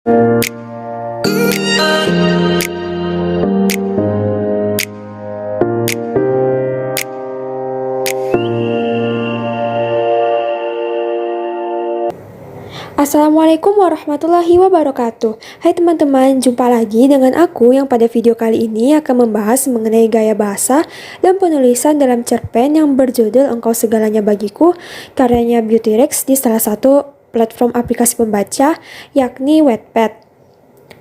Assalamualaikum warahmatullahi wabarakatuh. Hai teman-teman, jumpa lagi dengan aku yang pada video kali ini akan membahas mengenai gaya bahasa dan penulisan dalam cerpen yang berjudul Engkau Segalanya Bagiku, karyanya Beautyrex di salah satu platform aplikasi pembaca, yakni Wattpad.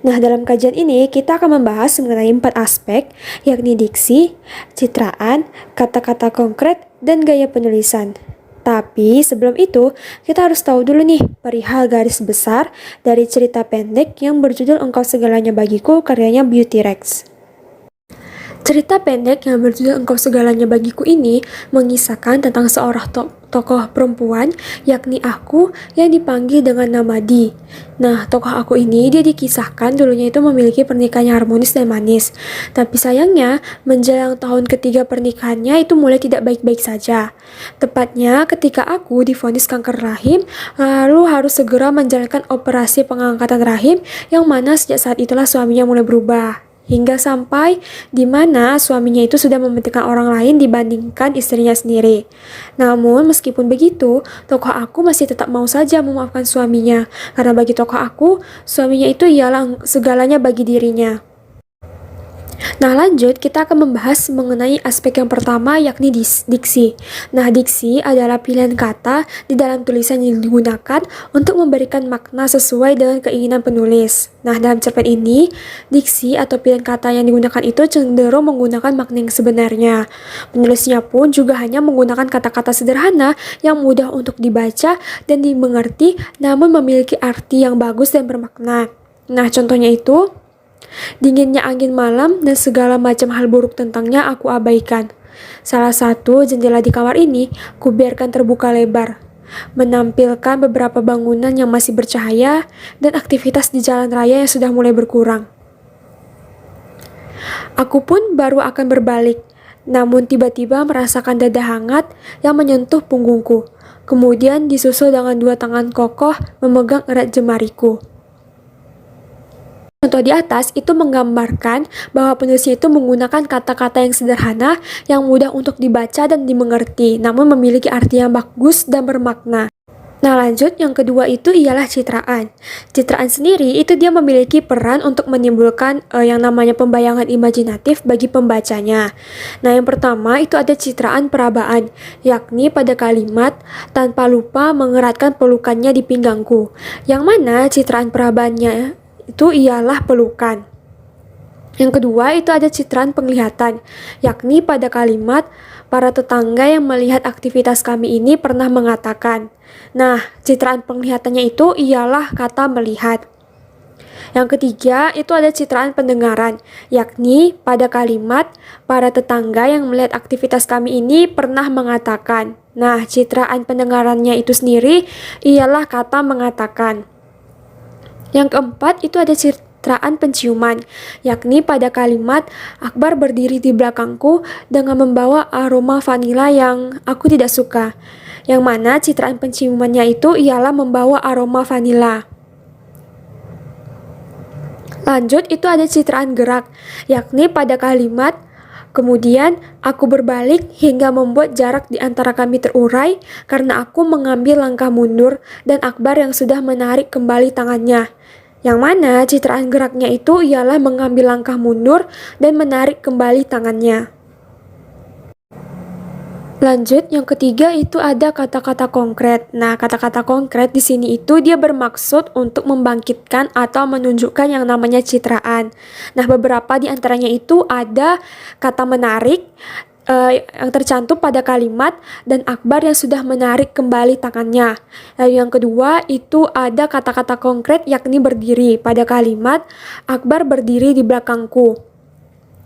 Nah, dalam kajian ini kita akan membahas mengenai 4 aspek, yakni diksi, citraan, kata-kata konkret, dan gaya penulisan. Tapi sebelum itu, kita harus tahu dulu nih perihal garis besar dari cerita pendek yang berjudul Engkau Segalanya Bagiku, karyanya Beautyrex. Cerita pendek yang berjudul Engkau Segalanya Bagiku ini mengisahkan tentang seorang tokoh perempuan, yakni aku, yang dipanggil dengan nama Di. Nah, tokoh aku ini dia dikisahkan dulunya itu memiliki pernikahan yang harmonis dan manis. Tapi sayangnya, menjelang tahun ketiga pernikahannya itu mulai tidak baik-baik saja. Tepatnya ketika aku divonis kanker rahim, lalu harus segera menjalankan operasi pengangkatan rahim, yang mana sejak saat itulah suaminya mulai berubah. Hingga sampai di mana suaminya itu sudah mementingkan orang lain dibandingkan istrinya sendiri. Namun meskipun begitu, tokoh aku masih tetap mau saja memaafkan suaminya. Karena bagi tokoh aku, suaminya itu ialah segalanya bagi dirinya. Nah, lanjut kita akan membahas mengenai aspek yang pertama, yakni diksi. Nah, diksi adalah pilihan kata di dalam tulisan yang digunakan untuk memberikan makna sesuai dengan keinginan penulis. Nah, dalam cerpen ini, diksi atau pilihan kata yang digunakan itu cenderung menggunakan makna yang sebenarnya. Penulisnya pun juga hanya menggunakan kata-kata sederhana yang mudah untuk dibaca dan dimengerti, namun memiliki arti yang bagus dan bermakna. Nah, contohnya itu, dinginnya angin malam dan segala macam hal buruk tentangnya aku abaikan. Salah satu jendela di kamar ini kubiarkan terbuka lebar, menampilkan beberapa bangunan yang masih bercahaya dan aktivitas di jalan raya yang sudah mulai berkurang. Aku pun baru akan berbalik, namun tiba-tiba merasakan dada hangat yang menyentuh punggungku. Kemudian disusul dengan 2 tangan kokoh memegang erat jemariku. Contoh di atas itu menggambarkan bahwa penulisnya itu menggunakan kata-kata yang sederhana, yang mudah untuk dibaca dan dimengerti, namun memiliki arti yang bagus dan bermakna. Nah, lanjut, yang kedua itu ialah citraan. Citraan sendiri itu dia memiliki peran untuk menimbulkan yang namanya pembayangan imajinatif bagi pembacanya. Nah, yang pertama itu ada citraan perabaan, yakni pada kalimat tanpa lupa mengeratkan pelukannya di pinggangku, yang mana citraan perabaannya itu ialah pelukan. Yang kedua itu ada citraan penglihatan, yakni pada kalimat para tetangga yang melihat aktivitas kami ini pernah mengatakan. Nah, citraan penglihatannya itu ialah kata melihat. Yang ketiga itu ada citraan pendengaran, yakni pada kalimat para tetangga yang melihat aktivitas kami ini pernah mengatakan. Nah, citraan pendengarannya itu sendiri ialah kata mengatakan. Yang keempat itu ada citraan penciuman, yakni pada kalimat Akbar berdiri di belakangku dengan membawa aroma vanila yang aku tidak suka, yang mana citraan penciumannya itu ialah membawa aroma vanila. Lanjut itu ada citraan gerak, yakni pada kalimat kemudian aku berbalik hingga membuat jarak di antara kami terurai karena aku mengambil langkah mundur dan Akbar yang sudah menarik kembali tangannya. Yang mana citraan geraknya itu ialah mengambil langkah mundur dan menarik kembali tangannya. Lanjut, yang ketiga itu ada kata-kata konkret. Nah, kata-kata konkret di sini itu dia bermaksud untuk membangkitkan atau menunjukkan yang namanya citraan. Nah, beberapa di antaranya itu ada kata menarik yang tercantum pada kalimat dan Akbar yang sudah menarik kembali tangannya. Lalu yang kedua itu ada kata-kata konkret yakni berdiri pada kalimat Akbar berdiri di belakangku.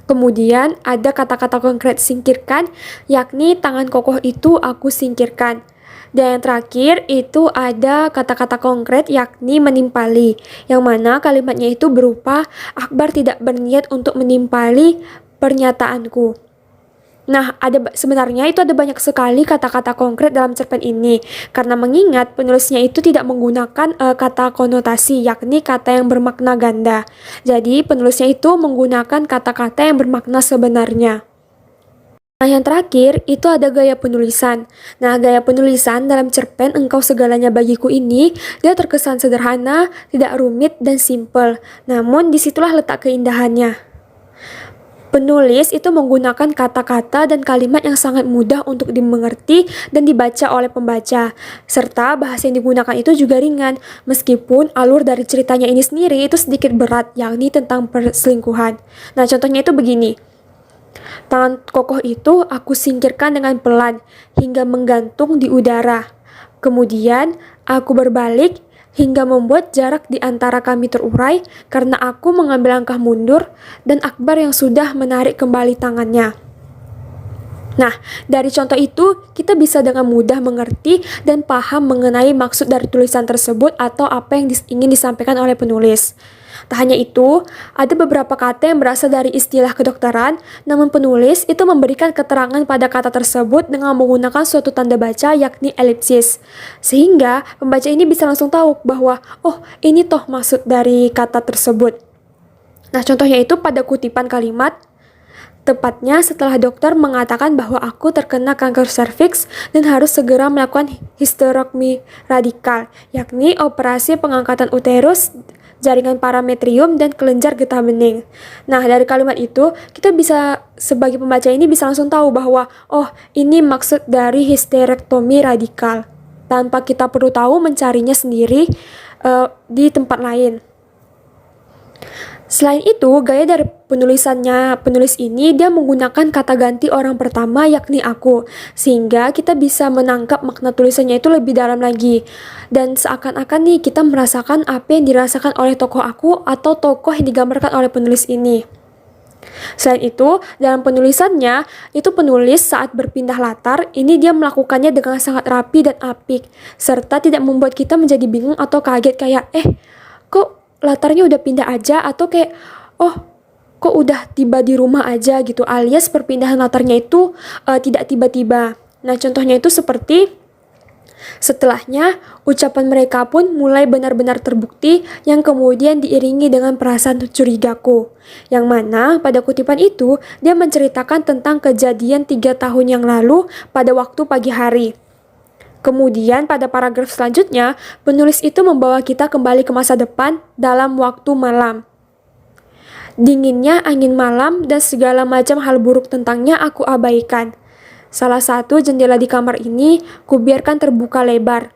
Kemudian ada kata-kata konkret singkirkan, yakni tangan kokoh itu aku singkirkan. Dan yang terakhir itu ada kata-kata konkret yakni menimpali, yang mana kalimatnya itu berupa Akbar tidak berniat untuk menimpali pernyataanku. Nah, sebenarnya itu ada banyak sekali kata-kata konkret dalam cerpen ini, karena mengingat penulisnya itu tidak menggunakan kata konotasi, yakni kata yang bermakna ganda. Jadi, penulisnya itu menggunakan kata-kata yang bermakna sebenarnya. Nah, yang terakhir itu ada gaya penulisan. Nah, gaya penulisan dalam cerpen Engkau Segalanya Bagiku ini, dia terkesan sederhana, tidak rumit, dan simple. Namun, disitulah letak keindahannya. Penulis itu menggunakan kata-kata dan kalimat yang sangat mudah untuk dimengerti dan dibaca oleh pembaca. Serta bahasa yang digunakan itu juga ringan, meskipun alur dari ceritanya ini sendiri itu sedikit berat, yakni tentang perselingkuhan. Nah, contohnya itu begini. Tangan kokoh itu aku singkirkan dengan pelan, hingga menggantung di udara. Kemudian, aku berbalik, hingga membuat jarak di antara kami terurai karena aku mengambil langkah mundur dan Akbar yang sudah menarik kembali tangannya. Nah, dari contoh itu kita bisa dengan mudah mengerti dan paham mengenai maksud dari tulisan tersebut atau apa yang ingin disampaikan oleh penulis. Tak hanya itu, ada beberapa kata yang berasal dari istilah kedokteran, namun penulis itu memberikan keterangan pada kata tersebut dengan menggunakan suatu tanda baca yakni elipsis. Sehingga pembaca ini bisa langsung tahu bahwa, oh ini toh maksud dari kata tersebut. Nah, contohnya itu pada kutipan kalimat, tepatnya setelah dokter mengatakan bahwa aku terkena kanker serviks dan harus segera melakukan hysterektomi radikal, yakni operasi pengangkatan uterus, jaringan parametrium, dan kelenjar getah bening. Nah, dari kalimat itu, kita bisa, sebagai pembaca ini bisa langsung tahu bahwa, oh, ini maksud dari hysterektomi radikal. Tanpa kita perlu tahu mencarinya sendiri di tempat lain. Selain itu, gaya dari penulis ini dia menggunakan kata ganti orang pertama yakni aku, sehingga kita bisa menangkap makna tulisannya itu lebih dalam lagi. Dan seakan-akan nih kita merasakan apa yang dirasakan oleh tokoh aku atau tokoh yang digambarkan oleh penulis ini. Selain itu, dalam penulisannya, itu penulis saat berpindah latar, ini dia melakukannya dengan sangat rapi dan apik, serta tidak membuat kita menjadi bingung atau kaget kayak, kok latarnya udah pindah aja, atau kayak, oh kok udah tiba di rumah aja gitu, alias perpindahan latarnya itu tidak tiba-tiba. Nah, contohnya itu seperti setelahnya ucapan mereka pun mulai benar-benar terbukti yang kemudian diiringi dengan perasaan curigaku, yang mana pada kutipan itu dia menceritakan tentang kejadian 3 tahun yang lalu pada waktu pagi hari. Kemudian pada paragraf selanjutnya, penulis itu membawa kita kembali ke masa depan dalam waktu malam. Dinginnya angin malam dan segala macam hal buruk tentangnya aku abaikan. Salah satu jendela di kamar ini kubiarkan terbuka lebar,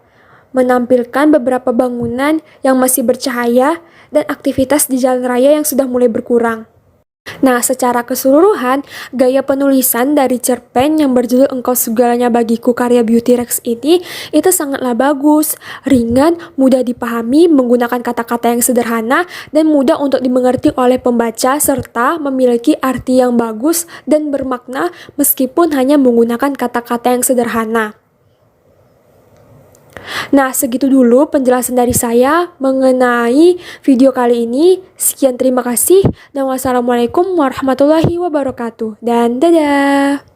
menampilkan beberapa bangunan yang masih bercahaya dan aktivitas di jalan raya yang sudah mulai berkurang. Nah, secara keseluruhan, gaya penulisan dari cerpen yang berjudul Engkau Segalanya Bagiku karya Beauty Rex ini itu sangatlah bagus, ringan, mudah dipahami, menggunakan kata-kata yang sederhana, dan mudah untuk dimengerti oleh pembaca, serta memiliki arti yang bagus dan bermakna meskipun hanya menggunakan kata-kata yang sederhana. Nah, segitu dulu penjelasan dari saya mengenai video kali ini. Sekian, terima kasih, dan wassalamualaikum warahmatullahi wabarakatuh. Dan dadah!